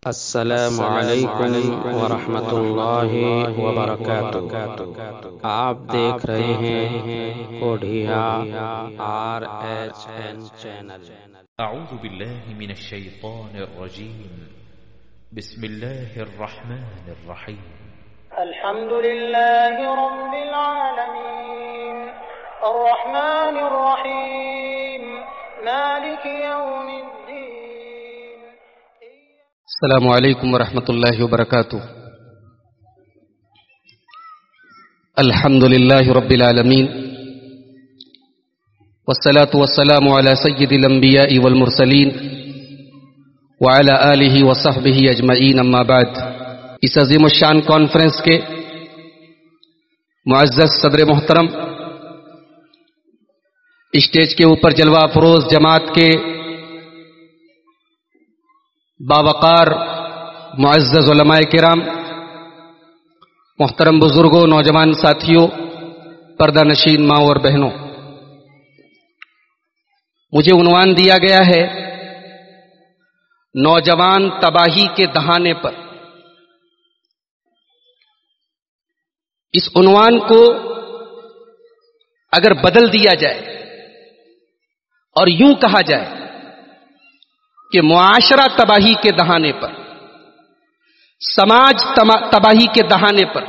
السلام علیکم ورحمۃ اللہ وبرکاتہ۔ آپ دیکھ رہے ہیں کوڈھیا RHN چینل۔ اعوذ باللہ من الشیطان الرجیم، بسم اللہ الرحمن الرحیم۔ الحمد للہ رب العالمین الرحمن الرحیم مالک یوم الدین۔ السلام علیکم ورحمۃ اللہ وبرکاتہ۔ الحمد للہ رب العالمین والصلاة والسلام علی سید الانبیاء والمرسلین وعلی آلہ وصحبہ اجمعین، اما بعد۔ اس عظیم الشان کانفرنس کے معزز صدر محترم، اسٹیج کے اوپر جلوہ افروز جماعت کے باوقار معزز علماء کرام، محترم بزرگوں، نوجوان ساتھیوں، پردہ نشین ماں اور بہنوں، مجھے عنوان دیا گیا ہے نوجوان تباہی کے دہانے پر۔ اس عنوان کو اگر بدل دیا جائے اور یوں کہا جائے کہ معاشرہ تباہی کے دہانے پر، سماج تباہی کے دہانے پر،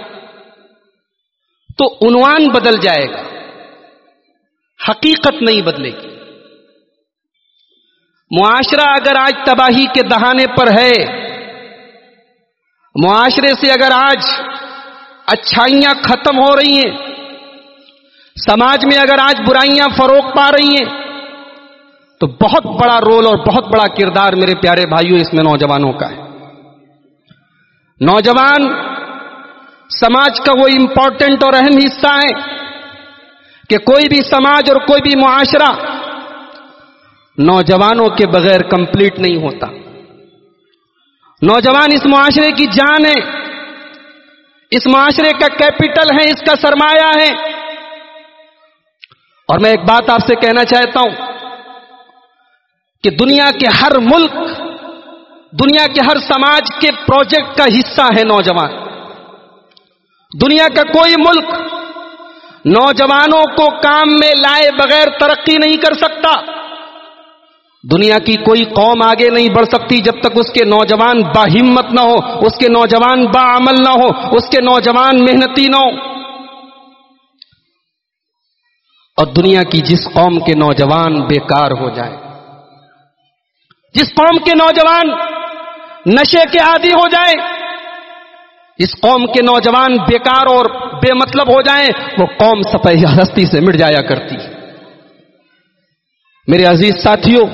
تو عنوان بدل جائے گا، حقیقت نہیں بدلے گی۔ معاشرہ اگر آج تباہی کے دہانے پر ہے، معاشرے سے اگر آج اچھائیاں ختم ہو رہی ہیں، سماج میں اگر آج برائیاں فروغ پا رہی ہیں، تو بہت بڑا رول اور بہت بڑا کردار میرے پیارے بھائیوں اس میں نوجوانوں کا ہے۔ نوجوان سماج کا وہ امپورٹنٹ اور اہم حصہ ہے کہ کوئی بھی سماج اور کوئی بھی معاشرہ نوجوانوں کے بغیر کمپلیٹ نہیں ہوتا۔ نوجوان اس معاشرے کی جان ہے، اس معاشرے کا کیپٹل ہے، اس کا سرمایہ ہے۔ اور میں ایک بات آپ سے کہنا چاہتا ہوں کہ دنیا کے ہر ملک، دنیا کے ہر سماج کے پروجیکٹ کا حصہ ہے نوجوان۔ دنیا کا کوئی ملک نوجوانوں کو کام میں لائے بغیر ترقی نہیں کر سکتا۔ دنیا کی کوئی قوم آگے نہیں بڑھ سکتی جب تک اس کے نوجوان باہمت نہ ہو، اس کے نوجوان باعمل نہ ہو، اس کے نوجوان محنتی نہ ہو۔ اور دنیا کی جس قوم کے نوجوان بیکار ہو جائے، جس قوم کے نوجوان نشے کے عادی ہو جائیں، جس قوم کے نوجوان بیکار اور بے مطلب ہو جائیں، وہ قوم سفید ہستی سے مٹ جایا کرتی۔ میرے عزیز ساتھیوں،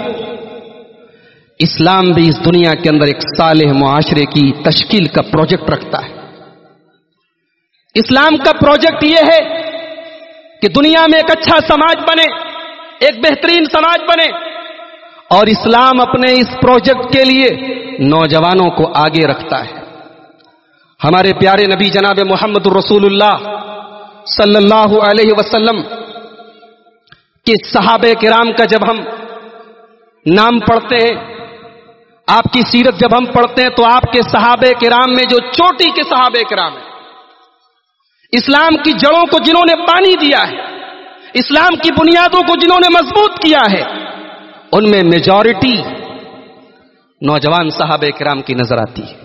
اسلام بھی اس دنیا کے اندر ایک صالح معاشرے کی تشکیل کا پروجیکٹ رکھتا ہے۔ اسلام کا پروجیکٹ یہ ہے کہ دنیا میں ایک اچھا سماج بنے، ایک بہترین سماج بنے، اور اسلام اپنے اس پروجیکٹ کے لیے نوجوانوں کو آگے رکھتا ہے۔ ہمارے پیارے نبی جناب محمد رسول اللہ صلی اللہ علیہ وسلم کے صحابہ کرام کا جب ہم نام پڑھتے ہیں، آپ کی سیرت جب ہم پڑھتے ہیں، تو آپ کے صحابہ کرام میں جو چوٹی کے صحابہ کرام ہیں، اسلام کی جڑوں کو جنہوں نے پانی دیا ہے، اسلام کی بنیادوں کو جنہوں نے مضبوط کیا ہے، ان میں میجورٹی نوجوان صحابہ کرام کی نظر آتی ہے۔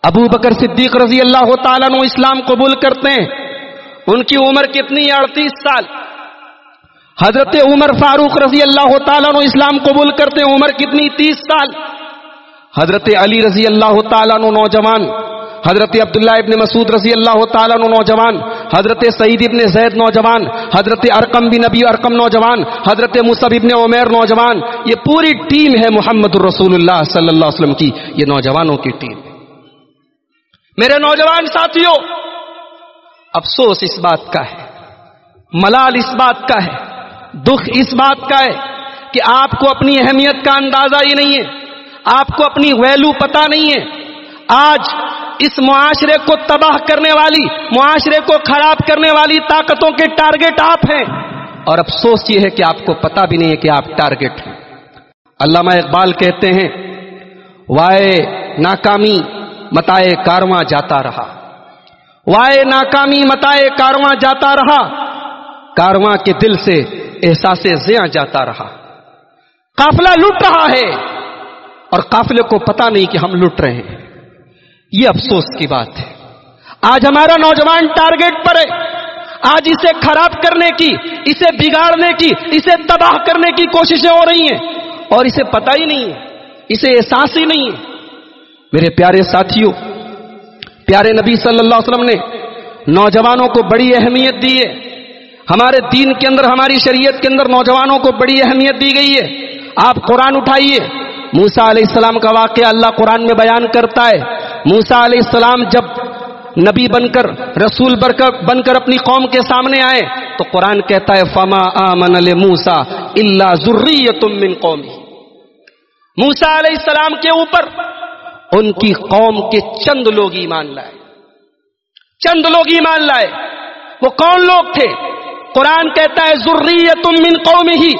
ابو بکر صدیق رضی اللہ تعالیٰ عنہ اسلام قبول کرتے ہیں، ان کی عمر کتنی؟ 38 سال۔ حضرت عمر فاروق رضی اللہ تعالیٰ عنہ اسلام قبول کرتے ہیں، عمر کتنی؟ 30 سال۔ حضرت علی رضی اللہ تعالیٰ عنہ نوجوان، حضرت عبداللہ ابن مسعود رضی اللہ تعالیٰ عنہ نوجوان، حضرت سعید ابن زید نوجوان، حضرت ارقم بن نبی ارقم نوجوان، حضرت مصعب ابن عمیر نوجوان۔ یہ پوری ٹیم ہے محمد الرسول اللہ صلی اللہ علیہ وسلم کی، یہ نوجوانوں کی ٹیم ہے۔ میرے نوجوان ساتھیوں، افسوس اس بات کا ہے، ملال اس بات کا ہے، دکھ اس بات کا ہے کہ آپ کو اپنی اہمیت کا اندازہ ہی نہیں ہے، آپ کو اپنی ویلو پتہ نہیں ہے۔ آج اس معاشرے کو تباہ کرنے والی، معاشرے کو خراب کرنے والی طاقتوں کے ٹارگٹ آپ ہیں، اور افسوس یہ ہے کہ آپ کو پتہ بھی نہیں ہے کہ آپ ٹارگٹ ہیں۔ علامہ اقبال کہتے ہیں، وائے ناکامی متائے کارواں جاتا رہا، وائے ناکامی متائے کارواں جاتا رہا، کارواں کے دل سے احساس زیاں جاتا رہا۔ قافلہ لٹ رہا ہے اور قافلے کو پتا نہیں کہ ہم لٹ رہے ہیں۔ یہ افسوس کی بات ہے۔ آج ہمارا نوجوان ٹارگٹ پر ہے، آج اسے خراب کرنے کی، اسے بگاڑنے کی، اسے تباہ کرنے کی کوششیں ہو رہی ہیں اور اسے پتہ ہی نہیں ہے، اسے احساس ہی نہیں ہے۔ میرے پیارے ساتھیوں، پیارے نبی صلی اللہ علیہ وسلم نے نوجوانوں کو بڑی اہمیت دی ہے۔ ہمارے دین کے اندر، ہماری شریعت کے اندر نوجوانوں کو بڑی اہمیت دی گئی ہے۔ آپ قرآن اٹھائیے، موسیٰ علیہ السلام کا واقعہ اللہ قرآن میں بیان کرتا ہے۔ موسیٰ علیہ السلام جب نبی بن کر، رسول بن کر اپنی قوم کے سامنے آئے تو قرآن کہتا ہے فما آمن لموسیٰ الا ذریۃ من قومہ۔ موسیٰ علیہ السلام کے اوپر ان کی قوم کے چند لوگ ایمان لائے، چند لوگ ایمان لائے۔ وہ کون لوگ تھے؟ قرآن کہتا ہے ذریۃ من قومہ،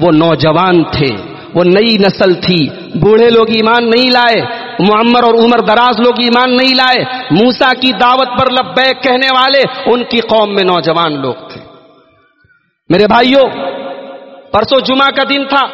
وہ نوجوان تھے، وہ نئی نسل تھی۔ بوڑھے لوگ ایمان نہیں لائے، معمر اور عمر دراز لوگ ایمان نہیں لائے۔ موسیٰ کی دعوت پر لبیک کہنے والے ان کی قوم میں نوجوان لوگ تھے۔ میرے بھائیوں، پرسوں جمعہ کا دن تھا،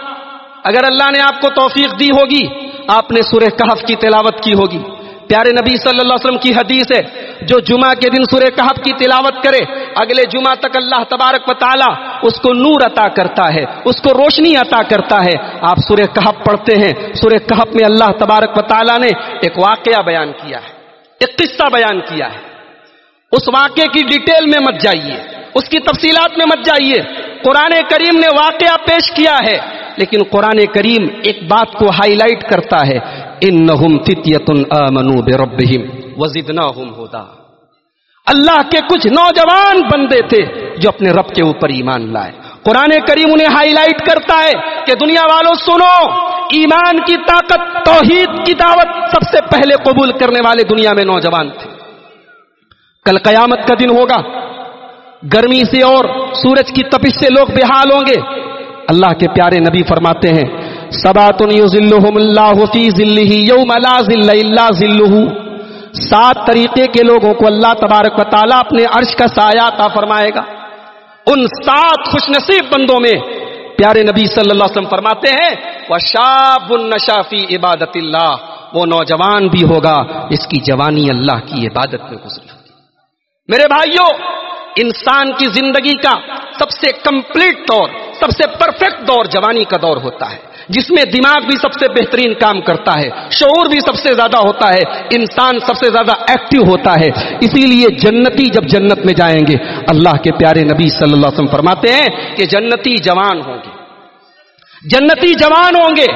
اگر اللہ نے آپ کو توفیق دی ہوگی آپ نے سورہ کہف کی تلاوت کی ہوگی۔ پیارے نبی صلی اللہ علیہ وسلم کی حدیث ہے، جو جمعہ کے دن سورہ کہف کی تلاوت کرے اگلے جمعہ تک اللہ تبارک و تعالی اس کو نور عطا کرتا ہے، اس کو روشنی عطا کرتا ہے۔ آپ سورہ کہف پڑھتے ہیں، سورہ کہف میں اللہ تبارک و تعالی نے ایک واقعہ بیان کیا ہے، ایک قصہ بیان کیا ہے۔ اس واقعے کی ڈیٹیل میں مت جائیے، اس کی تفصیلات میں مت جائیے۔ قرآن کریم نے واقعہ پیش کیا ہے، لیکن قرآن کریم ایک بات کو ہائی لائٹ کرتا ہے، انہم فتیۃ آمنوا بربہم وزدناہم ھدا۔ اللہ کے کچھ نوجوان بندے تھے جو اپنے رب کے اوپر ایمان لائے۔ قرآن کریم انہیں ہائی لائٹ کرتا ہے کہ دنیا والوں سنو، ایمان کی طاقت، توحید کی دعوت سب سے پہلے قبول کرنے والے دنیا میں نوجوان تھے۔ کل قیامت کا دن ہوگا، گرمی سے اور سورج کی تپش سے لوگ بے حال ہوں گے۔ اللہ کے پیارے نبی فرماتے ہیں سبعۃ یظلھم اللہ فی ظلہ یوم لا ظل الا ظلہ۔ 7 طریقے کے لوگوں کو اللہ تبارک و تعالیٰ اپنے عرش کا سایہ عطا فرمائے گا۔ ان 7 خوش نصیب بندوں میں پیارے نبی صلی اللہ علیہ وسلم فرماتے ہیں وشاب نشا فی عبادت اللہ، وہ نوجوان بھی ہوگا اس کی جوانی اللہ کی عبادت میں گزری۔ میرے بھائیوں، انسان کی زندگی کا سب سے کمپلیٹ دور، سب سے پرفیکٹ دور جوانی کا دور ہوتا ہے، جس میں دماغ بھی سب سے بہترین کام کرتا ہے، شعور بھی سب سے زیادہ ہوتا ہے، انسان سب سے زیادہ ایکٹیو ہوتا ہے۔ اسی لیے جنتی جب جنت میں جائیں گے، اللہ کے پیارے نبی صلی اللہ علیہ وسلم فرماتے ہیں کہ جنتی جوان ہوں گے، جنتی جوان ہوں گے،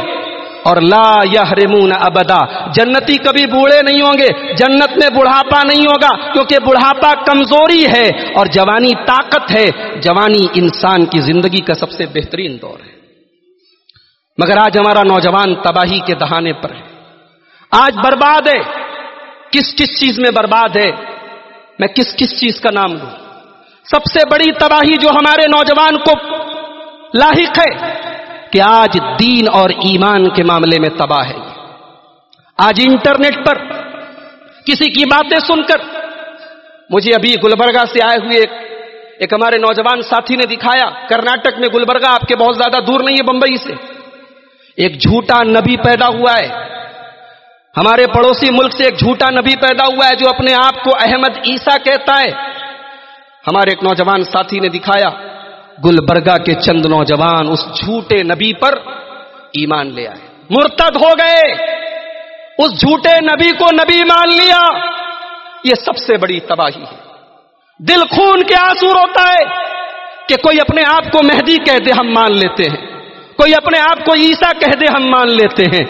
اور لا یحرمون ابدا، جنتی کبھی بوڑھے نہیں ہوں گے، جنت میں بڑھاپا نہیں ہوگا، کیونکہ بڑھاپا کمزوری ہے اور جوانی طاقت ہے۔ جوانی انسان کی زندگی کا سب سے بہترین دور ہے۔ مگر آج ہمارا نوجوان تباہی کے دہانے پر ہے، آج برباد ہے۔ کس کس چیز میں برباد ہے؟ میں کس کس چیز کا نام لوں؟ سب سے بڑی تباہی جو ہمارے نوجوان کو لاحق ہے کہ آج دین اور ایمان کے معاملے میں تباہ ہے۔ آج انٹرنیٹ پر کسی کی باتیں سن کر، مجھے ابھی گلبرگہ سے آئے ہوئے ایک ہمارے نوجوان ساتھی نے دکھایا، کرناٹک میں گلبرگہ آپ کے بہت زیادہ دور نہیں ہے بمبئی سے، ایک جھوٹا نبی پیدا ہوا ہے۔ ہمارے پڑوسی ملک سے ایک جھوٹا نبی پیدا ہوا ہے جو اپنے آپ کو احمد عیسیٰ کہتا ہے۔ ہمارے ایک نوجوان ساتھی نے دکھایا، گلبرگہ کے چند نوجوان اس جھوٹے نبی پر ایمان لے آئے، مرتد ہو گئے، اس جھوٹے نبی کو نبی مان لیا۔ یہ سب سے بڑی تباہی ہے۔ دل خون کے آنسو روتا ہے کہ کوئی اپنے آپ کو مہدی کہہ دے ہم مان لیتے ہیں، کوئی اپنے آپ کو عیسیٰ کہہ دے ہم مان لیتے ہیں۔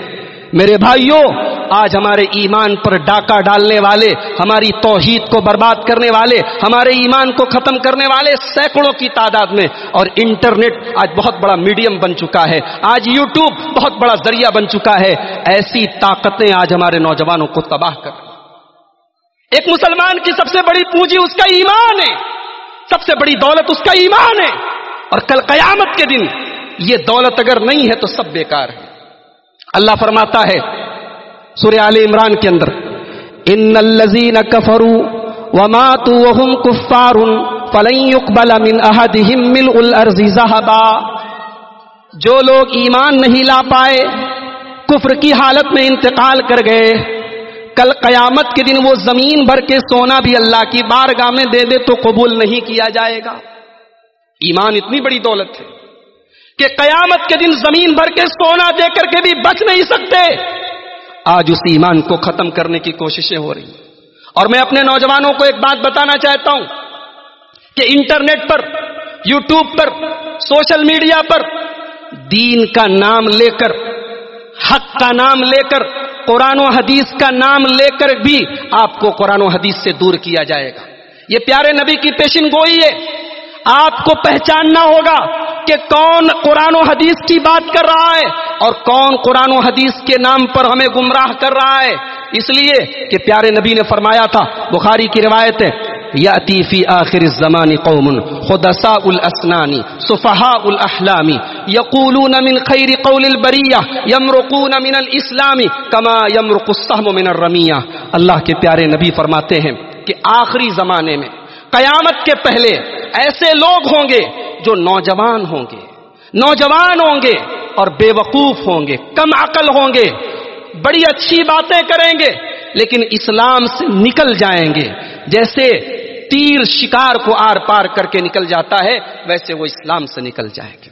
میرے بھائیوں، آج ہمارے ایمان پر ڈاکہ ڈالنے والے، ہماری توحید کو برباد کرنے والے، ہمارے ایمان کو ختم کرنے والے سینکڑوں کی تعداد میں، اور انٹرنیٹ آج بہت بڑا میڈیم بن چکا ہے، آج یوٹیوب بہت بڑا ذریعہ بن چکا ہے۔ ایسی طاقتیں آج ہمارے نوجوانوں کو تباہ کر رہی ہیں۔ ایک مسلمان کی سب سے بڑی پونجی اس کا ایمان ہے، سب سے بڑی دولت اس کا ایمان ہے، اور کل قیامت کے دن یہ دولت اگر نہیں ہے تو سب بیکار ہے۔ اللہ فرماتا ہے سورہ آل عمران کے اندر، ان الذین کفروا وماتوا وهم کفار فلن يقبل من احدهم ملء الارض ذهبا، جو لوگ ایمان نہیں لا پائے، کفر کی حالت میں انتقال کر گئے، کل قیامت کے دن وہ زمین بھر کے سونا بھی اللہ کی بارگاہ میں دے دے تو قبول نہیں کیا جائے گا۔ ایمان اتنی بڑی دولت ہے کہ قیامت کے دن زمین بھر کے سونا دے کر کے بھی بچ نہیں سکتے۔ آج اس ایمان کو ختم کرنے کی کوششیں ہو رہی ہیں، اور میں اپنے نوجوانوں کو ایک بات بتانا چاہتا ہوں کہ انٹرنیٹ پر، یوٹیوب پر، سوشل میڈیا پر دین کا نام لے کر، حق کا نام لے کر، قرآن و حدیث کا نام لے کر بھی آپ کو قرآن و حدیث سے دور کیا جائے گا۔ یہ پیارے نبی کی پیشن گوئی ہے۔ آپ کو پہچاننا ہوگا کہ کون قرآن و حدیث کی بات کر رہا ہے اور کون قرآن و حدیث کے نام پر ہمیں گمراہ کر رہا ہے، اس لیے کہ پیارے نبی نے فرمایا تھا، بخاری کی روایت ہے، یاتی فی آخر الزمان قوم خدساء الاسنان صفحاء الاحلام یقولون من خیر قول البریہ یمرقون من الاسلام کما یمرق السهم من الرمیہ۔ اللہ کے پیارے نبی فرماتے ہیں کہ آخری زمانے میں، قیامت کے پہلے ایسے لوگ ہوں گے جو نوجوان ہوں گے اور بے وقوف ہوں گے، کم عقل ہوں گے، بڑی اچھی باتیں کریں گے، لیکن اسلام سے نکل جائیں گے۔ جیسے تیر شکار کو آر پار کر کے نکل جاتا ہے، ویسے وہ اسلام سے نکل جائیں گے۔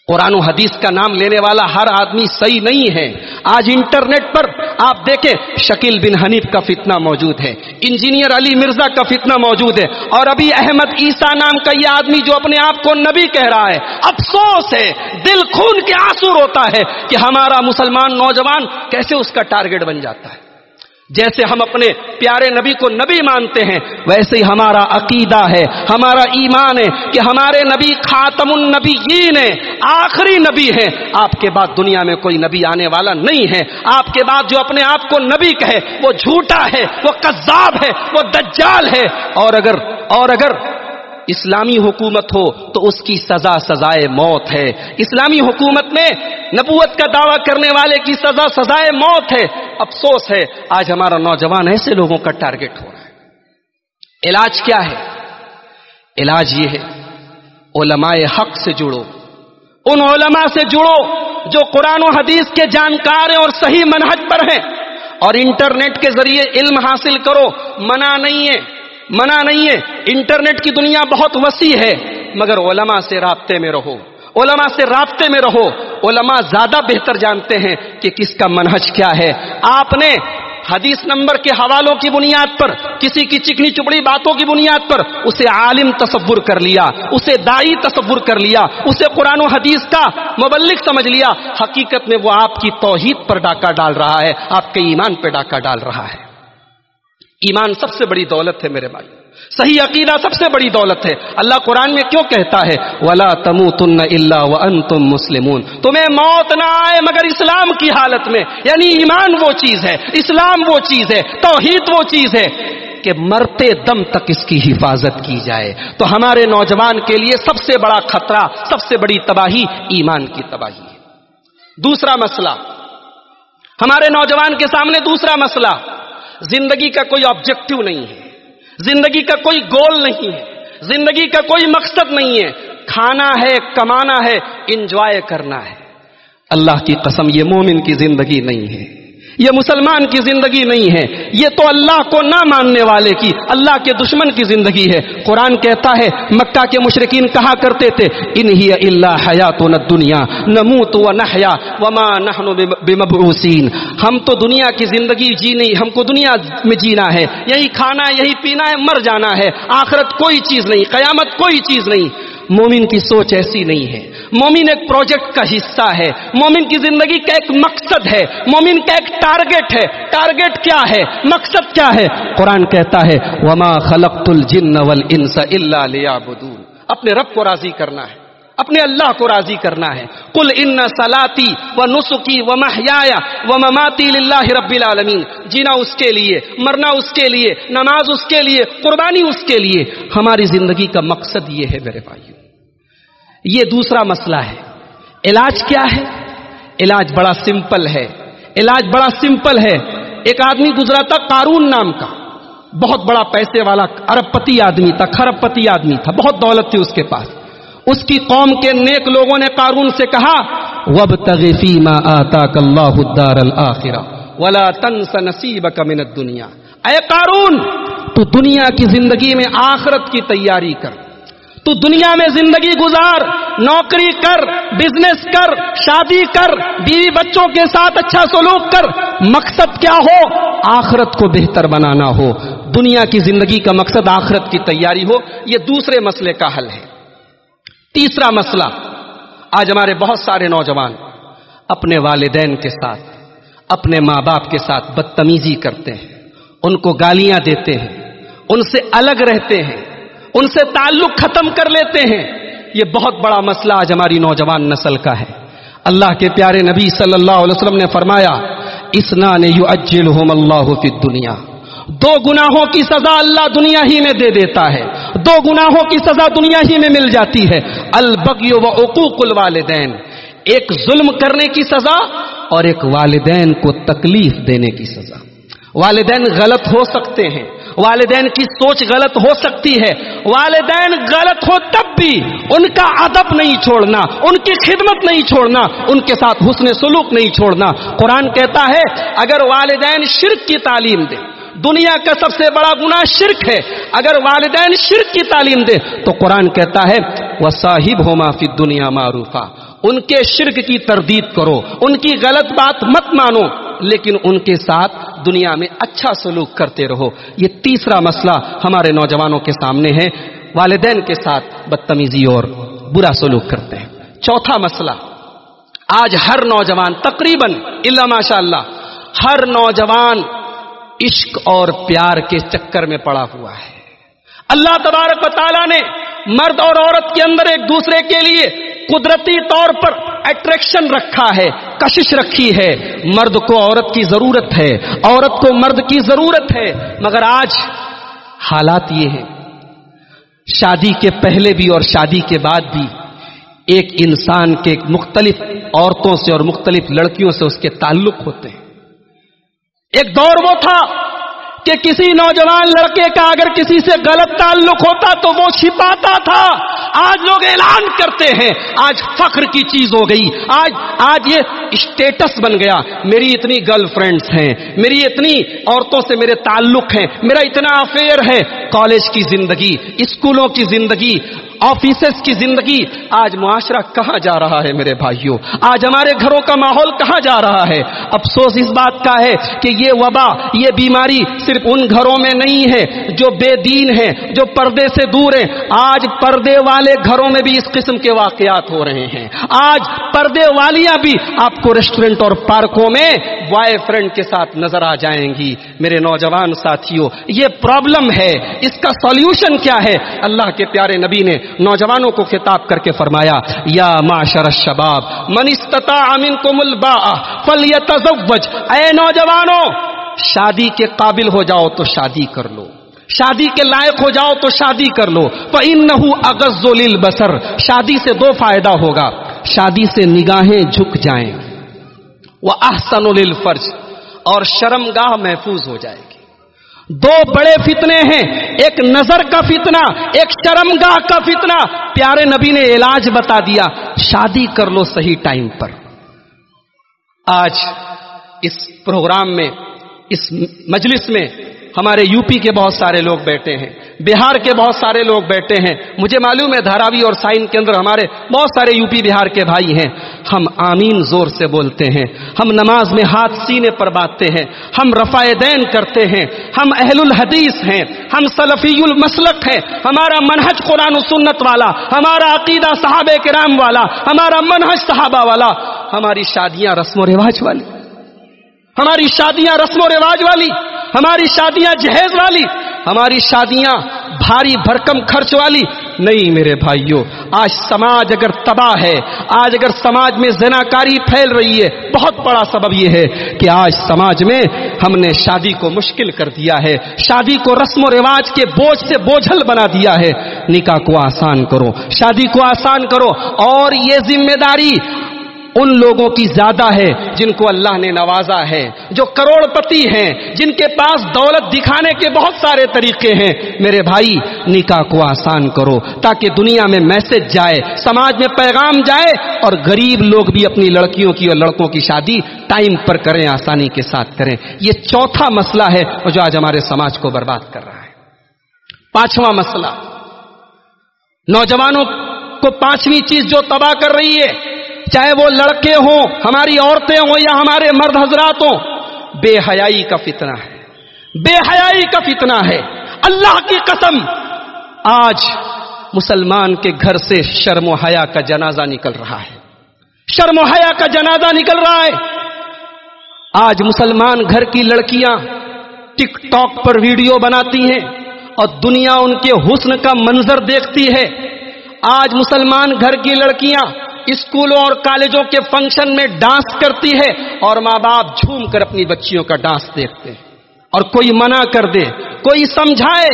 قرآن و حدیث کا نام لینے والا ہر آدمی صحیح نہیں ہے۔ آج انٹرنیٹ پر آپ دیکھیں، شکیل بن حنیف کا فتنہ موجود ہے، انجینئر علی مرزا کا فتنہ موجود ہے، اور ابھی احمد عیسیٰ نام کا یہ آدمی جو اپنے آپ کو نبی کہہ رہا ہے۔ افسوس ہے، دل خون کے آنسو روتا ہے کہ ہمارا مسلمان نوجوان کیسے اس کا ٹارگٹ بن جاتا ہے۔ جیسے ہم اپنے پیارے نبی کو نبی مانتے ہیں، ویسے ہی ہمارا عقیدہ ہے، ہمارا ایمان ہے کہ ہمارے نبی خاتم النبیین ہیں، آخری نبی ہیں۔ آپ کے بعد دنیا میں کوئی نبی آنے والا نہیں ہے۔ آپ کے بعد جو اپنے آپ کو نبی کہے وہ جھوٹا ہے، وہ کذاب ہے، وہ دجال ہے۔ اور اگر اسلامی حکومت ہو تو اس کی سزا سزائے موت ہے۔ اسلامی حکومت میں نبوت کا دعویٰ کرنے والے کی سزا سزائے موت ہے۔ افسوس ہے، آج ہمارا نوجوان ایسے لوگوں کا ٹارگٹ ہو رہا ہے۔ علاج کیا ہے؟ علاج یہ ہے، علماء حق سے جڑو، ان علماء سے جڑو جو قرآن و حدیث کے جانکار ہیں اور صحیح منہج پر ہیں، اور انٹرنیٹ کے ذریعے علم حاصل کرو۔ منع نہیں ہے، انٹرنیٹ کی دنیا بہت وسیع ہے، مگر علماء سے رابطے میں رہو، علماء زیادہ بہتر جانتے ہیں کہ کس کا منہج کیا ہے۔ آپ نے حدیث نمبر کے حوالوں کی بنیاد پر، کسی کی چکنی چپڑی باتوں کی بنیاد پر اسے عالم تصور کر لیا، اسے داعی تصور کر لیا، اسے قرآن و حدیث کا مبلغ سمجھ لیا۔ حقیقت میں وہ آپ کی توحید پر ڈاکہ ڈال رہا ہے، آپ کے ایمان پہ ڈاکہ ڈال رہا ہے۔ ایمان سب سے بڑی دولت ہے میرے بھائی، صحیح عقیدہ سب سے بڑی دولت ہے۔ اللہ قرآن میں کیوں کہتا ہے وَلَا تَمُوتُنَّ إِلَّا وَأَنْتُمْ مُسْلِمُونَ، تمہیں موت نہ آئے مگر اسلام کی حالت میں۔ یعنی ایمان وہ چیز ہے، اسلام وہ چیز ہے، توحید وہ چیز ہے کہ مرتے دم تک اس کی حفاظت کی جائے۔ تو ہمارے نوجوان کے لیے سب سے بڑا خطرہ، سب سے بڑی تباہی ایمان کی تباہی ہے۔ دوسرا مسئلہ، ہمارے نوجوان کے سامنے دوسرا مسئلہ، زندگی کا کوئی آبجیکٹو نہیں ہے، زندگی کا کوئی گول نہیں ہے، زندگی کا کوئی مقصد نہیں ہے، کھانا ہے، کمانا ہے، انجوائے کرنا ہے۔ اللہ کی قسم، یہ مومن کی زندگی نہیں ہے، یہ مسلمان کی زندگی نہیں ہے، یہ تو اللہ کو نہ ماننے والے کی، اللہ کے دشمن کی زندگی ہے۔ قرآن کہتا ہے، مکہ کے مشرکین کہا کرتے تھے ان ہی الا حیاتنا الدنیا نموت ونحیا وما نحن بمبعوثین، ہم تو دنیا کی زندگی جی، ہم کو دنیا میں جینا ہے، یہی کھنا ہے، یہی پینا ہے، مر جانا ہے، آخرت کوئی چیز نہیں، قیامت کوئی چیز نہیں۔ مومن کی سوچ ایسی نہیں ہے، مومن ایک پروجیکٹ کا حصہ ہے، مومن کی زندگی کا ایک مقصد ہے، مومن کا ایک ٹارگٹ ہے۔ ٹارگٹ کیا ہے؟ مقصد کیا ہے؟ قرآن کہتا ہے وما خلقت الجن والانس الا لیعبدون، اپنے رب کو راضی کرنا ہے، اپنے اللہ کو راضی کرنا ہے۔ قل ان صلاتی و نسکی و محیای و مماتی للہ رب العالمین، جینا اس کے لیے، مرنا اس کے لیے، نماز اس کے لیے، قربانی اس کے لیے۔ ہماری زندگی کا مقصد یہ ہے میرے بھائیو۔ یہ دوسرا مسئلہ ہے۔ علاج کیا ہے؟ علاج بڑا سمپل ہے۔ علاج بڑا سمپل ہے. ایک آدمی گزرا تھا قارون نام کا، بہت بڑا پیسے والا ارب پتی آدمی تھا، خرب پتی آدمی تھا، بہت دولت تھی اس کے پاس. اس کی قوم کے نیک لوگوں نے قارون سے کہا وَابْتَغِ فِي مَا آتَاكَ اللَّهُ الدَّارَ الْآخِرَةَ وَلَا تَنْسَ نَصِيبَكَ مِنَ الدُّنْيَا. اے قارون، تو دنیا کی زندگی میں آخرت کی تیاری کر، تو دنیا میں زندگی گزار، نوکری کر، بزنس کر، شادی کر، بیوی بچوں کے ساتھ اچھا سلوک کر. مقصد کیا ہو؟ آخرت کو بہتر بنانا ہو. دنیا کی زندگی کا مقصد آخرت کی تیاری ہو. یہ دوسرے مسئلے کا حل ہے. تیسرا مسئلہ، آج ہمارے بہت سارے نوجوان اپنے والدین کے ساتھ، اپنے ماں باپ کے ساتھ بدتمیزی کرتے ہیں، ان کو گالیاں دیتے ہیں، ان سے الگ رہتے ہیں، ان سے تعلق ختم کر لیتے ہیں. یہ بہت بڑا مسئلہ آج ہماری نوجوان نسل کا ہے. اللہ کے پیارے نبی صلی اللہ علیہ وسلم نے فرمایا اثنان یعجلہم اللہ فی الدنیا. دو گناہوں کی سزا اللہ دنیا ہی میں دے دیتا ہے، دو گناہوں کی سزا دنیا ہی میں مل جاتی ہے. البغی و عقوق الوالدین، ایک ظلم کرنے کی سزا اور ایک والدین کو تکلیف دینے کی سزا. والدین غلط ہو سکتے ہیں، والدین کی سوچ غلط ہو سکتی ہے، والدین غلط ہو تب بھی ان کا ادب نہیں چھوڑنا، ان کی خدمت نہیں چھوڑنا، ان کے ساتھ حسن سلوک نہیں چھوڑنا. قرآن کہتا ہے اگر والدین شرک کی تعلیم دیں، دنیا کا سب سے بڑا گناہ شرک ہے، اگر والدین شرک کی تعلیم دیں تو قرآن کہتا ہے وَصَاحِبْهُمَا فِي الدُّنْيَا مَعْرُوفًا. ان کے شرک کی تردید کرو، ان کی غلط بات مت مانو، لیکن ان کے ساتھ دنیا میں اچھا سلوک کرتے رہو. یہ تیسرا مسئلہ ہمارے نوجوانوں کے سامنے ہے، والدین کے ساتھ بدتمیزی اور برا سلوک کرتے ہیں. چوتھا مسئلہ، آج ہر نوجوان تقریباً الا ماشاء اللہ ہر نوجوان عشق اور پیار کے چکر میں پڑا ہوا ہے. اللہ تبارک و تعالیٰ نے مرد اور عورت کے اندر ایک دوسرے کے لیے قدرتی طور پر اٹریکشن رکھا ہے، کشش رکھی ہے. مرد کو عورت کی ضرورت ہے، عورت کو مرد کی ضرورت ہے. مگر آج حالات یہ ہیں، شادی کے پہلے بھی اور شادی کے بعد بھی ایک انسان کے مختلف عورتوں سے اور مختلف لڑکیوں سے اس کے تعلق ہوتے ہیں. ایک دور وہ تھا کہ کسی نوجوان لڑکے کا اگر کسی سے غلط تعلق ہوتا تو وہ چھپاتا تھا. آج لوگ اعلان کرتے ہیں، آج فخر کی چیز ہو گئی، آج یہ اسٹیٹس بن گیا. میری اتنی گرل فرینڈز ہیں، میری اتنی عورتوں سے میرے تعلق ہیں، میرا اتنا افیئر ہے. کالج کی زندگی، اسکولوں کی زندگی، آفیسز کی زندگی. آج معاشرہ کہاں جا رہا ہے میرے بھائیوں؟ آج ہمارے گھروں کا ماحول کہاں جا رہا ہے؟ افسوس اس بات کا ہے کہ یہ وبا، یہ بیماری صرف ان گھروں میں نہیں ہے جو بے دین ہیں، جو پردے سے دور ہیں. آج پردے والے گھروں میں بھی اس قسم کے واقعات ہو رہے ہیں. آج پردے والیاں بھی آپ کو ریسٹورنٹ اور پارکوں میں بوائے فرینڈ کے ساتھ نظر آ جائیں گی. میرے نوجوان ساتھیوں، یہ پرابلم ہے. اس کا سولوشن کیا ہے؟ اللہ کے پیارے نبی نے نوجوانوں کو خطاب کر کے فرمایا یا معشر الشباب من استطاع منکم الباء فلیتزوج. اے نوجوانوں، شادی کے قابل ہو جاؤ تو شادی کر لو، شادی کے لائق ہو جاؤ تو شادی کر لو. فإنہ اغض للبصر. شادی سے دو فائدہ ہوگا، شادی سے نگاہیں جھک جائیں، وأحسن للفرج، اور شرمگاہ محفوظ ہو جائے گی. دو بڑے فتنے ہیں، ایک نظر کا فتنہ، ایک شرمگاہ کا فتنہ. پیارے نبی نے علاج بتا دیا، شادی کر لو صحیح ٹائم پر. آج اس پروگرام میں، اس مجلس میں ہمارے یو پی کے بہت سارے لوگ بیٹھے ہیں، بہار کے بہت سارے لوگ بیٹھے ہیں. مجھے معلوم ہے دھاراوی اور سائن کے اندر ہمارے بہت سارے یو پی بہار کے بھائی ہیں. ہم آمین زور سے بولتے ہیں، ہم نماز میں ہاتھ سینے پر باندھتے ہیں، ہم رفع دین کرتے ہیں، ہم اہل الحدیث ہیں، ہم سلفی المسلک ہیں. ہمارا منہج قرآن و سنت والا، ہمارا عقیدہ صحابہ کرام والا، ہمارا منہج صحابہ والا. ہماری شادیاں رسم و رواج والی، ہماری شادیاں رسم و رواج والی، ہماری شادیاں جہیز والی، ہماری شادیاں بھاری بھرکم خرچ والی نہیں. میرے بھائیوں، آج سماج اگر تباہ ہے، آج اگر سماج میں زناکاری پھیل رہی ہے، بہت بڑا سبب یہ ہے کہ آج سماج میں ہم نے شادی کو مشکل کر دیا ہے، شادی کو رسم و رواج کے بوجھ سے بوجھل بنا دیا ہے. نکاح کو آسان کرو، شادی کو آسان کرو. اور یہ ذمہ داری ان لوگوں کی زیادہ ہے جن کو اللہ نے نوازا ہے، جو کروڑ پتی ہیں، جن کے پاس دولت دکھانے کے بہت سارے طریقے ہیں۔ میرے بھائی، نکاح کو آسان کرو تاکہ دنیا میں میسج جائے، سماج میں پیغام جائے، اور غریب لوگ بھی اپنی لڑکیوں کی اور لڑکوں کی شادی ٹائم پر کریں، آسانی کے ساتھ کریں۔ یہ چوتھا مسئلہ ہے جو آج ہمارے سماج کو برباد کر رہا ہے۔ پانچواں مسئلہ، نوجوانوں کو پانچویں چیز جو تباہ کر رہی ہے، چاہے وہ لڑکے ہوں، ہماری عورتیں ہوں یا ہمارے مرد حضرات ہوں، بے حیائی کا فتنہ ہے، بے حیائی کا فتنہ ہے۔ اللہ کی قسم، آج مسلمان کے گھر سے شرم و حیا کا جنازہ نکل رہا ہے، شرم و حیا کا جنازہ نکل رہا ہے۔ آج مسلمان گھر کی لڑکیاں ٹک ٹاک پر ویڈیو بناتی ہیں اور دنیا ان کے حسن کا منظر دیکھتی ہے۔ آج مسلمان گھر کی لڑکیاں اسکولوں اور کالجوں کے فنکشن میں ڈانس کرتی ہے اور ماں باپ جھوم کر اپنی بچیوں کا ڈانس دیکھتے ہیں، اور کوئی منع کر دے، کوئی سمجھائے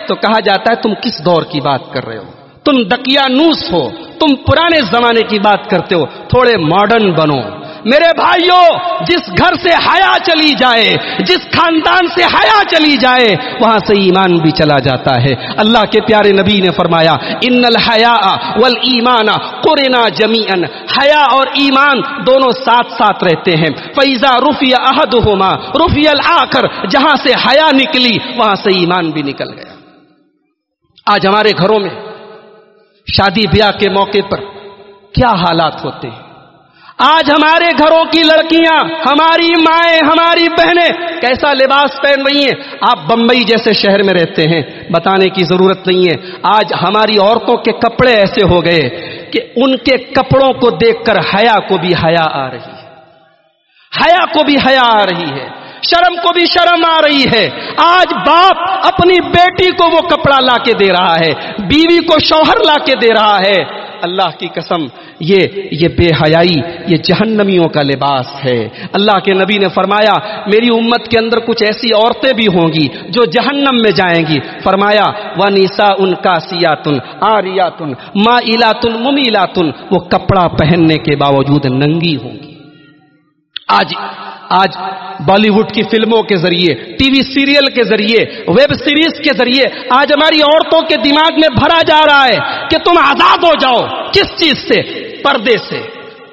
تو کہا جاتا ہے تم کس دور کی بات کر رہے ہو، تم دقیانوس ہو، تم پرانے زمانے کی بات کرتے ہو، تھوڑے ماڈرن بنو۔ میرے بھائیوں، جس گھر سے حیا چلی جائے، جس خاندان سے حیا چلی جائے، وہاں سے ایمان بھی چلا جاتا ہے۔ اللہ کے پیارے نبی نے فرمایا، ان الحیاء والایمان قرنا جمیعا، حیا اور ایمان دونوں ساتھ ساتھ رہتے ہیں۔ فاذا رفع احدهما رفع الاخر، جہاں سے حیا نکلی وہاں سے ایمان بھی نکل گیا۔ آج ہمارے گھروں میں شادی بیاہ کے موقع پر کیا حالات ہوتے ہیں۔ آج ہمارے گھروں کی لڑکیاں، ہماری مائیں، ہماری بہنیں کیسا لباس پہن رہی ہیں۔ آپ بمبئی جیسے شہر میں رہتے ہیں، بتانے کی ضرورت نہیں ہے۔ آج ہماری عورتوں کے کپڑے ایسے ہو گئے کہ ان کے کپڑوں کو دیکھ کر حیا کو بھی حیا آ رہی ہے، حیا کو بھی حیا آ رہی ہے، شرم کو بھی شرم آ رہی ہے۔ آج باپ اپنی بیٹی کو وہ کپڑا لا کے دے رہا ہے، بیوی کو شوہر لا کے دے رہا ہے۔ اللہ کی قسم، یہ بے حیائی، یہ جہنمیوں کا لباس ہے۔ اللہ کے نبی نے فرمایا، میری امت کے اندر کچھ ایسی عورتیں بھی ہوں گی جو جہنم میں جائیں گی۔ فرمایا، وَنِسَاءٌ كَاسِيَاتٌ عَارِيَاتٌ مَائِلَاتٌ مُمِيلَاتٌ، وہ کپڑا پہننے کے باوجود ننگی ہوں گی۔ آج بالی ووڈ کی فلموں کے ذریعے، ٹی وی سیریل کے ذریعے، ویب سیریز کے ذریعے آج ہماری عورتوں کے دماغ میں بھرا جا رہا ہے کہ تم آزاد ہو جاؤ۔ کس چیز سے؟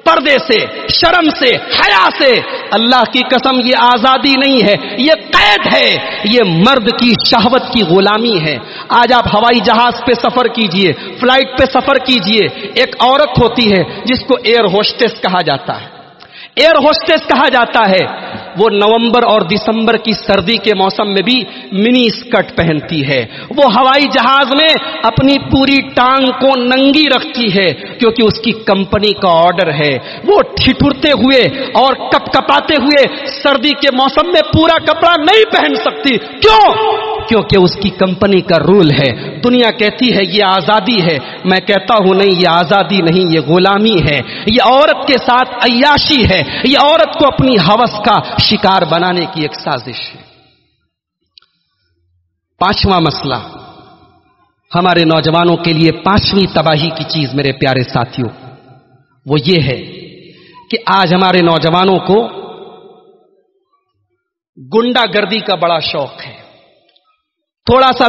پردے سے، شرم سے، حیا سے۔ اللہ کی قسم، یہ آزادی نہیں ہے، یہ قید ہے، یہ مرد کی شہوت کی غلامی ہے۔ آج آپ ہوائی جہاز پہ سفر کیجئے، فلائٹ پہ سفر کیجئے، ایک عورت ہوتی ہے جس کو ایئر ہوسٹس کہا جاتا ہے۔ ایئر ہوسٹس کہا جاتا ہے، وہ نومبر اور دسمبر کی سردی کے موسم میں بھی منی اسکرٹ پہنتی ہے۔ وہ ہوائی جہاز میں اپنی پوری ٹانگ کو ننگی رکھتی ہے کیونکہ اس کی کمپنی کا آرڈر ہے۔ وہ ٹھٹھرتے ہوئے اور کپکپاتے ہوئے سردی کے موسم میں پورا کپڑا نہیں پہن سکتی۔ کیوں؟ کیونکہ اس کی کمپنی کا رول ہے۔ دنیا کہتی ہے یہ آزادی ہے، میں کہتا ہوں نہیں، یہ آزادی نہیں، یہ غلامی ہے، یہ عورت کے ساتھ عیاشی ہے، یہ عورت کو اپنی ہوس کا شکار بنانے کی ایک سازش ہے۔ پانچواں مسئلہ، ہمارے نوجوانوں کے لیے پانچویں تباہی کی چیز میرے پیارے ساتھیوں، وہ یہ ہے کہ آج ہمارے نوجوانوں کو گنڈا گردی کا بڑا شوق ہے۔ تھوڑا سا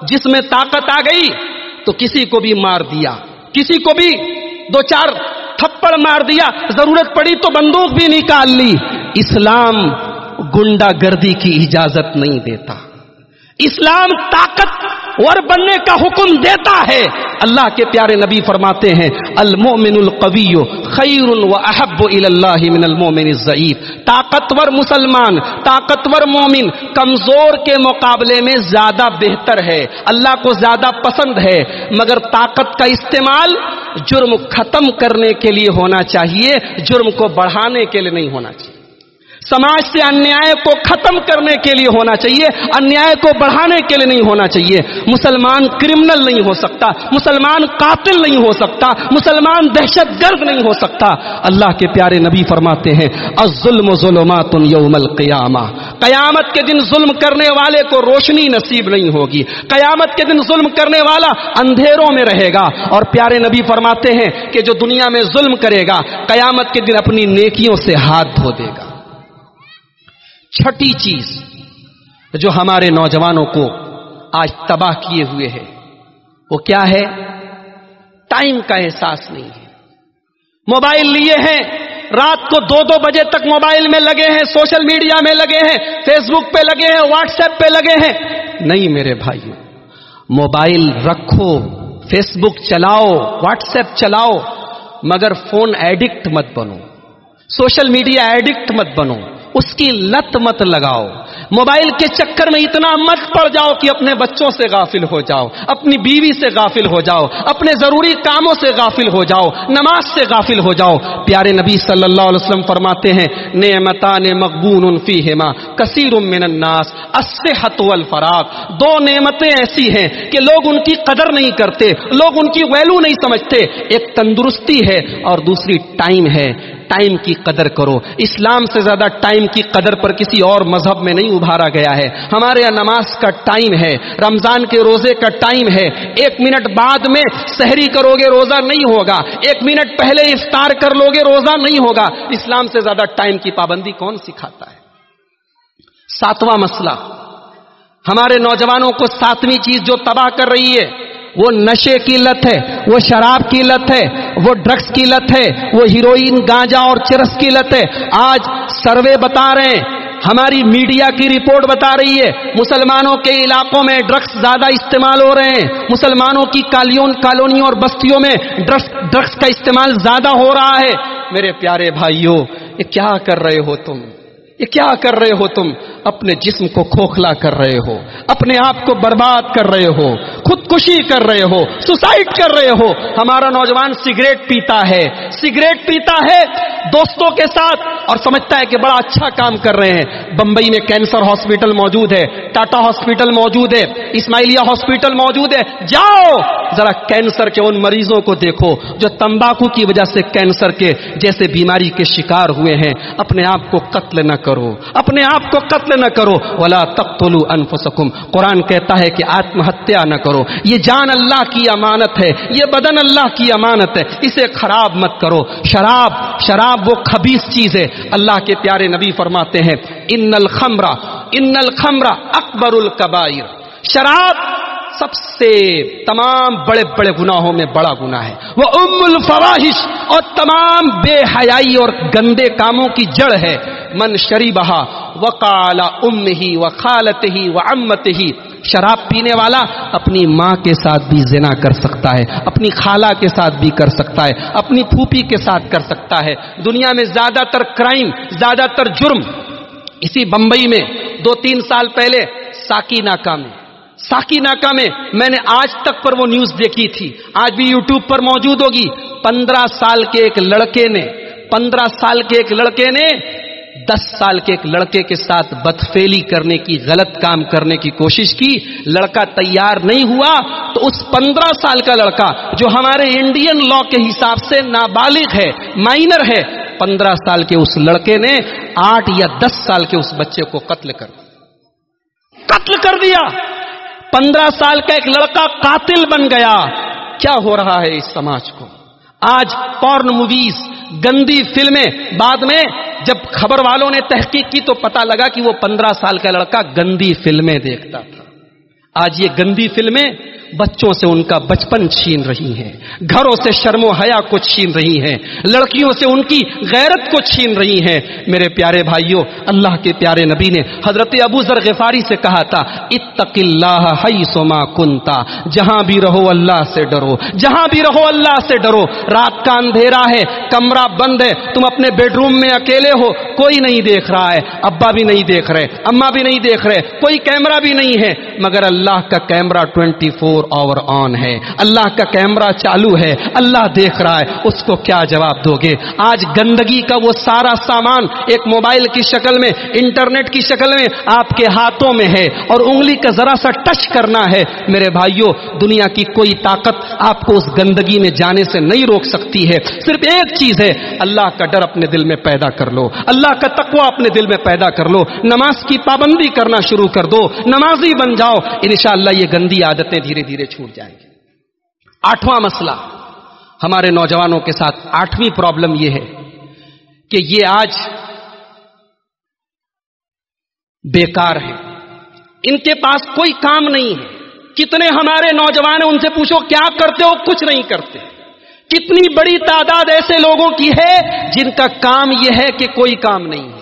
جس میں طاقت آ گئی تو کسی کو بھی مار دیا، کسی کو بھی دو چار تھپڑ مار دیا، ضرورت پڑی تو بندوق بھی نکال لی۔ اسلام گنڈا گردی کی اجازت نہیں دیتا، اسلام طاقتور بننے کا حکم دیتا ہے۔ اللہ کے پیارے نبی فرماتے ہیں، المؤمن القوی خیر واحب الی اللہ من المؤمن الضعیف۔ طاقتور مسلمان، طاقتور مومن کمزور کے مقابلے میں زیادہ بہتر ہے، اللہ کو زیادہ پسند ہے، مگر طاقت کا استعمال جرم ختم کرنے کے لیے ہونا چاہیے، جرم کو بڑھانے کے لیے نہیں ہونا چاہیے۔ سماج سے انیائے کو ختم کرنے کے لیے ہونا چاہیے، انیائے کو بڑھانے کے لیے نہیں ہونا چاہیے۔ مسلمان کرمنل نہیں ہو سکتا، مسلمان قاتل نہیں ہو سکتا، مسلمان دہشت گرد نہیں ہو سکتا۔ اللہ کے پیارے نبی فرماتے ہیں، الظلم ظلمات یوم القیامہ، قیامت کے دن ظلم کرنے والے کو روشنی نصیب نہیں ہوگی، قیامت کے دن ظلم کرنے والا اندھیروں میں رہے گا۔ اور پیارے نبی فرماتے ہیں کہ جو دنیا میں ظلم کرے گا قیامت کے دن اپنی نیکیوں سے ہاتھ دھو دے گا۔ چھٹی چیز جو ہمارے نوجوانوں کو آج تباہ کیے ہوئے ہے وہ کیا ہے؟ ٹائم کا احساس نہیں ہے۔ موبائل لیے ہیں، رات کو 2-2 بجے تک موبائل میں لگے ہیں، سوشل میڈیا میں لگے ہیں، فیس بک پہ لگے ہیں، واٹس ایپ پہ لگے ہیں۔ نہیں میرے بھائیو، موبائل رکھو، فیس بک چلاؤ، واٹس ایپ چلاؤ، مگر فون ایڈکٹ مت بنو، سوشل میڈیا ایڈکٹ مت بنو، اس کی لت مت لگاؤ۔ موبائل کے چکر میں اتنا مت پڑ جاؤ کہ اپنے بچوں سے غافل ہو جاؤ، اپنی بیوی سے غافل ہو جاؤ، اپنے ضروری کاموں سے غافل ہو جاؤ، نماز سے غافل ہو جاؤ۔ پیارے نبی صلی اللہ علیہ وسلم فرماتے ہیں نعمتان مغبون فیہما کثیر من الناس الصحۃ والفراغ، 2 نعمتیں ایسی ہیں کہ لوگ ان کی قدر نہیں کرتے، لوگ ان کی ویلو نہیں سمجھتے۔ ایک تندرستی ہے اور دوسری ٹائم ہے۔ ٹائم کی قدر کرو۔ اسلام سے زیادہ ٹائم کی قدر پر کسی اور مذہب میں نہیں ابھارا گیا ہے۔ ہمارے یہاں نماز کا ٹائم ہے، رمضان کے روزے کا ٹائم ہے۔ 1 منٹ بعد میں سحری کرو گے روزہ نہیں ہوگا، 1 منٹ پہلے افطار کر لو گے روزہ نہیں ہوگا۔ اسلام سے زیادہ ٹائم کی پابندی کون سکھاتا ہے؟ 7واں مسئلہ، ہمارے نوجوانوں کو 7ویں چیز جو تباہ کر رہی ہے وہ نشے کی لت ہے، وہ شراب کی لت ہے، وہ ڈرگس کی لت ہے، وہ ہیروئن، گانجا اور چرس کی لت ہے۔ آج سروے بتا رہے ہیں، ہماری میڈیا کی رپورٹ بتا رہی ہے مسلمانوں کے علاقوں میں ڈرگس زیادہ استعمال ہو رہے ہیں، مسلمانوں کی کالونیوں اور بستیوں میں ڈرگس کا استعمال زیادہ ہو رہا ہے۔ میرے پیارے بھائیوں، یہ کیا کر رہے ہو تم؟ یہ کیا کر رہے ہو تم؟ اپنے جسم کو کھوکھلا کر رہے ہو، اپنے آپ کو برباد کر رہے ہو، خودکشی کر رہے ہو، سوسائڈ کر رہے ہو۔ ہمارا نوجوان سگریٹ پیتا ہے دوستوں کے ساتھ اور سمجھتا ہے کہ بڑا اچھا کام کر رہے ہیں۔ بمبئی میں کینسر ہاسپٹل موجود ہے، ٹاٹا ہاسپٹل موجود ہے، اسماعیلیہ ہاسپٹل موجود ہے۔ جاؤ ذرا کینسر کے ان مریضوں کو دیکھو جو تمباکو کی وجہ سے کینسر کے جیسے بیماری کے شکار ہوئے ہیں۔ اپنے آپ کو قتل نہ کرو، اپنے آپ کو قتل نہ کرو۔ ولا تقتلوا انفسکم، قرآن کہتا ہے کہ آتم ہتیا نہ کرو۔ یہ جان اللہ کی امانت ہے، یہ بدن اللہ کی امانت ہے، اسے خراب مت کرو۔ شراب وہ خبیث چیز ہے۔ اللہ کے پیارے نبی فرماتے ہیں ان الخمر اکبر الکبائر، شراب سب سے تمام بڑے بڑے گناہوں میں بڑا گناہ ہے۔ وہ ام الفواحش، اور تمام بے حیائی اور گندے کاموں کی جڑ ہے۔ من شریبہا وقال امہ وخالتہ وعمتہ، شراب پینے والا اپنی ماں کے ساتھ بھی زنا کر سکتا ہے، اپنی خالہ کے ساتھ بھی کر سکتا ہے، اپنی پھوپھی کے ساتھ کر سکتا ہے۔ دنیا میں زیادہ تر کرائم، زیادہ تر جرم اسی بمبئی میں 2-3 سال پہلے ساکی ناکہ میں میں نے آج تک پر وہ نیوز دیکھی تھی، آج بھی یوٹیوب پر موجود ہوگی۔ 15 سال کے ایک لڑکے نے 10 سال کے ایک لڑکے کے ساتھ بدفعلی کرنے کی، غلط کام کرنے کی کوشش کی۔ لڑکا تیار نہیں ہوا تو اس 15 سال کا لڑکا جو ہمارے انڈین لا کے حساب سے نابالغ ہے، مائنر ہے، 15 سال کے اس لڑکے نے 8 یا 10 سال کے اس بچے کو قتل کر دیا۔ 15 سال کا ایک لڑکا قاتل بن گیا۔ کیا ہو رہا ہے اس سماج کو؟ آج پورن موویز، گندی فلمیں، بعد میں جب خبر والوں نے تحقیق کی تو پتا لگا کہ وہ 15 سال کا لڑکا گندی فلمیں دیکھتا تھا۔ آج یہ گندی فلمیں بچوں سے ان کا بچپن چھین رہی ہیں، گھروں سے شرم و حیا کو چھین رہی ہیں، لڑکیوں سے ان کی غیرت کو چھین رہی ہیں۔ میرے پیارے بھائیوں، اللہ کے پیارے نبی نے حضرت ابو ذر غفاری سے کہا تھا اتق اللہ حیث ما کنت، جہاں بھی رہو اللہ سے ڈرو، جہاں بھی رہو اللہ سے ڈرو۔ رات کا اندھیرا ہے، کمرہ بند ہے، تم اپنے بیڈ روم میں اکیلے ہو، کوئی نہیں دیکھ رہا ہے، ابا بھی نہیں دیکھ رہے، اماں بھی نہیں دیکھ رہے، کوئی کیمرہ بھی نہیں ہے، مگر اللہ کا کیمرہ 24 آور آن ہے، اللہ کا کیمرہ چالو ہے، اللہ دیکھ رہا ہے، اس کو کیا جواب دو گے؟ آج گندگی کا وہ سارا سامان ایک موبائل کی شکل میں، انٹرنیٹ کی شکل میں آپ کے ہاتھوں میں ہے، اور انگلی کا ذرا سا ٹچ کرنا ہے، میرے بھائیوں دنیا کی کوئی طاقت آپ کو اس گندگی میں جانے سے نہیں روک سکتی ہے۔ صرف ایک چیز ہے، اللہ کا ڈر اپنے دل میں پیدا کر لو، اللہ کا تقوی اپنے دل میں پیدا کر لو، نماز کی پابندی کرنا شروع کر دو، نمازی بن جاؤ، انشاءاللہ یہ گندی عادتیں دھیرے دھیرے چھوٹ جائیں گی۔ 8واں مسئلہ ہمارے نوجوانوں کے ساتھ، 8ویں پرابلم یہ ہے کہ یہ آج بیکار ہے، ان کے پاس کوئی کام نہیں ہے۔ کتنے ہمارے نوجوان ہیں، ان سے پوچھو کیا کرتے ہو؟ کچھ نہیں کرتے۔ کتنی بڑی تعداد ایسے لوگوں کی ہے جن کا کام یہ ہے کہ کوئی کام نہیں ہے۔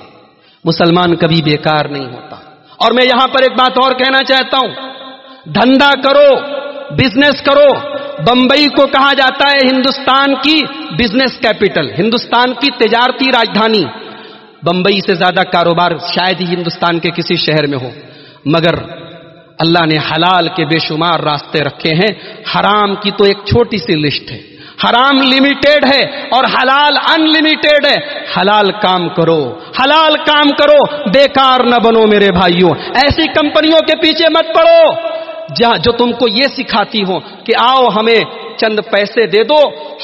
مسلمان کبھی بیکار نہیں ہوتا۔ اور میں یہاں پر ایک بات اور کہنا چاہتا ہوں، دھندا کرو، بزنس کرو۔ بمبئی کو کہا جاتا ہے ہندوستان کی بزنس کیپٹل، ہندوستان کی تجارتی راجدھانی۔ بمبئی سے زیادہ کاروبار شاید ہی ہندوستان کے کسی شہر میں ہو، مگر اللہ نے حلال کے بے شمار راستے رکھے ہیں، حرام کی تو ایک چھوٹی سی لسٹ ہے۔ حرام لمیٹیڈ ہے اور حلال ان لمیٹیڈ ہے۔ حلال کام کرو، حلال کام کرو، بیکار نہ بنو میرے بھائیوں۔ ایسی کمپنیوں کے پیچھے مت پڑو جو تم کو یہ سکھاتی ہو کہ آؤ ہمیں چند پیسے دے دو،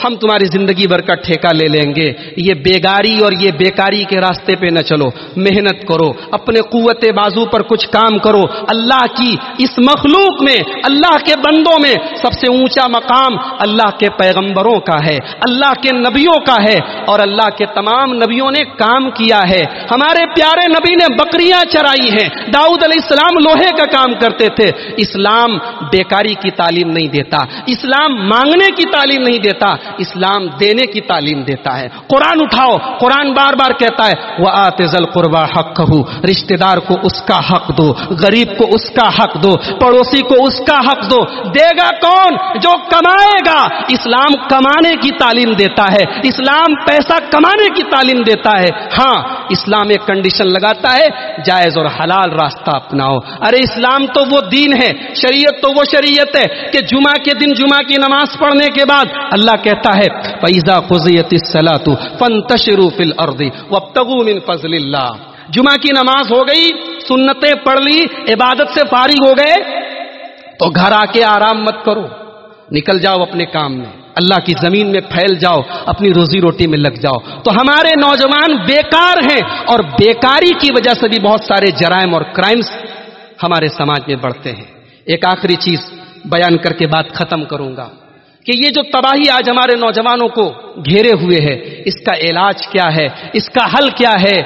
ہم تمہاری زندگی بھر کا ٹھیکہ لے لیں گے۔ یہ بیگاری اور یہ بیکاری کے راستے پہ نہ چلو، محنت کرو، اپنے قوت بازو پر کچھ کام کرو۔ اللہ کی اس مخلوق میں، اللہ کے بندوں میں سب سے اونچا مقام اللہ کے پیغمبروں کا ہے، اللہ کے نبیوں کا ہے، اور اللہ کے تمام نبیوں نے کام کیا ہے۔ ہمارے پیارے نبی نے بکریاں چرائی ہیں، داؤد علیہ السلام لوہے کا کام کرتے تھے۔ اسلام بیکاری کی تعلیم نہیں دیتا، اسلام مانگنے کی تعلیم نہیں دیتا، اسلام دینے کی تعلیم دیتا ہے۔ قرآن اٹھاؤ، قرآن بار بار کہتا ہے وَآتِ ذِی الْقُرْبَىٰ حَقَّهُ، رشتہ دار کو اس کا حق دو، غریب کو اس کا حق دو، پڑوسی کو اس کا حق دو۔ دے گا کون؟ جو کمائے گا۔ اسلام کمانے کی تعلیم دیتا ہے، اسلام پیسہ کمانے کی تعلیم دیتا ہے۔ ہاں اسلام ایک کنڈیشن لگاتا ہے، جائز اور حلال راستہ اپناؤ۔ ارے اسلام تو وہ دین ہے، شریعت تو وہ شریعت ہے کہ جمعہ کے دن جمعہ کی نماز پڑھنے کے بعد اللہ کہتا ہے فَإِذَا قُضِيَتِ الصَّلَاةُ فَانتَشِرُوا فِي الْأَرْضِ وَابْتَغُوا مِن فَضْلِ اللَّهِ۔ جمعہ کی نماز ہو گئی، سنتیں پڑھ لی، عبادت سے فارغ ہو گئے تو گھر آ کے آرام مت کرو، نکل جاؤ اپنے کام میں، اللہ کی زمین میں پھیل جاؤ، اپنی روزی روٹی میں لگ جاؤ۔ تو ہمارے نوجوان بیکار ہیں، اور بیکاری کی وجہ سے بھی بہت سارے جرائم اور کرائمز ہمارے سماج میں بڑھتے ہیں۔ ایک آخری چیز بیان کر کے بات ختم کروں گا کہ یہ جو تباہی آج ہمارے نوجوانوں کو گھیرے ہوئے ہے، اس کا علاج کیا ہے، اس کا حل کیا ہے؟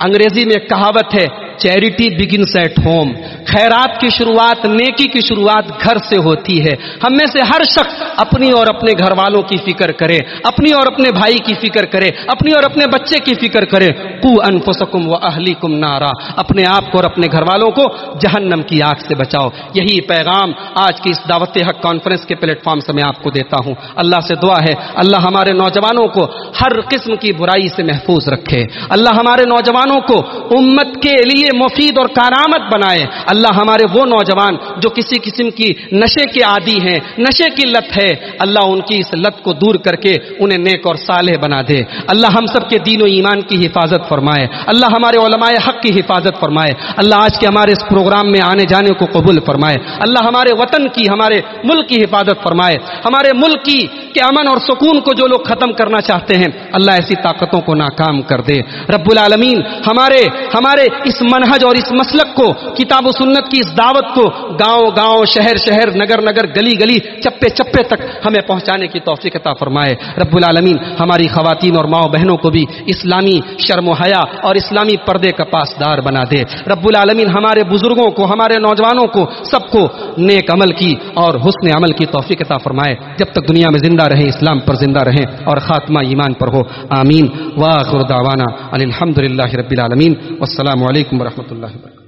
انگریزی میں ایک کہاوت ہے چیریٹی بگنس ایٹ ہوم، خیرات کی شروعات، نیکی کی شروعات گھر سے ہوتی ہے۔ ہم میں سے ہر شخص اپنی اور اپنے گھر والوں کی فکر کرے، اپنی اور اپنے بھائی کی فکر کرے، اپنی اور اپنے بچے کی فکر کرے۔ قوا انفسکم واہلیکم نارا، اپنے آپ کو اور اپنے گھر والوں کو جہنم کی آگ سے بچاؤ۔ یہی پیغام آج کی اس دعوت حق کانفرنس کے پلیٹ فارم سے میں آپ کو دیتا ہوں۔ اللہ سے دعا ہے اللہ ہمارے نوجوانوں کو ہر قسم کی برائی سے محفوظ رکھے، اللہ ہمارے نوجوانوں کو امت کے لیے مفید اور کارآمد بنائے۔ اللہ ہمارے وہ نوجوان جو کسی قسم کی نشے کے عادی ہیں، نشے کی لت ہے، اللہ ان کی اس لت کو دور کر کے انہیں نیک اور صالح بنا دے۔ اللہ ہم سب کے دین و ایمان کی حفاظت فرمائے، اللہ ہمارے علماء حق کی حفاظت فرمائے، اللہ آج کے ہمارے اس پروگرام میں آنے جانے کو قبول فرمائے، اللہ ہمارے وطن کی، ہمارے ملک کی حفاظت فرمائے، ہمارے ملک کی کہ امن اور سکون کو جو لوگ ختم کرنا چاہتے ہیں اللہ ایسی طاقتوں کو ناکام کر دے۔ رب العالمین ہمارے اس منہج اور اس مسلک کو، کتاب و سنت کی اس دعوت کو گاؤں گاؤں، شہر شہر، نگر نگر، گلی گلی، چپے چپے تک ہمیں پہنچانے کی توفیق عطا فرمائے۔ رب العالمین ہماری خواتین اور ماؤں بہنوں کو بھی اسلامی شرم و حیا اور اسلامی پردے کا پاسدار بنا دے۔ رب العالمین ہمارے بزرگوں کو، ہمارے نوجوانوں کو، سب کو نیک عمل کی اور حسن عمل کی توفیق عطا فرمائے۔ جب تک دنیا میں زندہ رہیں اسلام پر زندہ رہیں اور خاتمہ ایمان پر ہو، آمین۔ وآخر دعوانا ان الحمد للہ رب العالمین، والسلام علیکم ورحمۃ اللہ وبرکاتہ۔